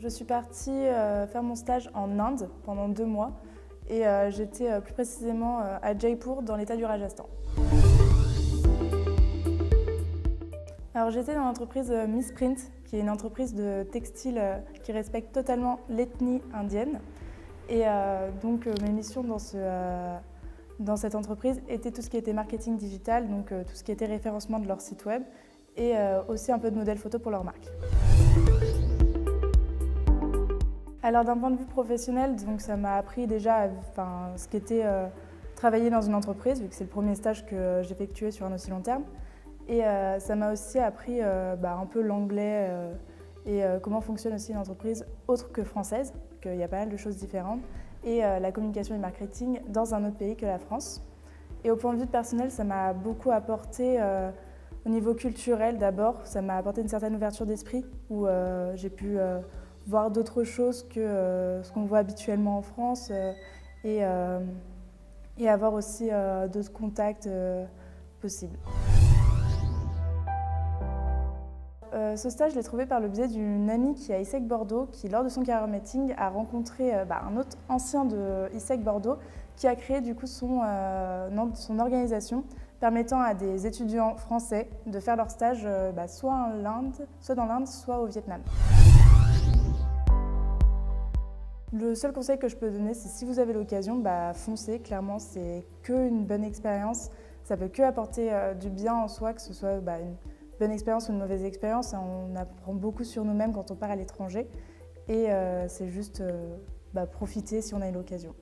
Je suis partie faire mon stage en Inde pendant 2 mois et j'étais plus précisément à Jaipur dans l'état du Rajasthan. Alors j'étais dans l'entreprise Miss Print, qui est une entreprise de textile qui respecte totalement l'ethnie indienne. Et donc mes missions dans cette entreprise étaient tout ce qui était marketing digital, donc tout ce qui était référencement de leur site web et aussi un peu de modèles photo pour leur marque. Alors d'un point de vue professionnel, donc, ça m'a appris déjà ce qu'était travailler dans une entreprise, vu que c'est le premier stage que j'effectuais sur un aussi long terme. Et ça m'a aussi appris un peu l'anglais et comment fonctionne aussi une entreprise autre que française, qu'il y a pas mal de choses différentes, et la communication et le marketing dans un autre pays que la France. Et au point de vue personnel, ça m'a beaucoup apporté au niveau culturel d'abord, ça m'a apporté une certaine ouverture d'esprit où j'ai pu voir d'autres choses que ce qu'on voit habituellement en France et avoir aussi d'autres contacts possibles. Ce stage, je l'ai trouvé par le biais d'une amie qui est à ISEC Bordeaux, qui, lors de son career meeting, a rencontré un autre ancien de ISEC Bordeaux qui a créé du coup son organisation permettant à des étudiants français de faire leur stage soit dans l'Inde, soit au Vietnam. Le seul conseil que je peux donner, c'est si vous avez l'occasion, foncez. Clairement, c'est qu'une bonne expérience. Ça peut que apporter du bien en soi, que ce soit une bonne expérience ou une mauvaise expérience. On apprend beaucoup sur nous-mêmes quand on part à l'étranger. Et c'est juste profiter si on a eu l'occasion.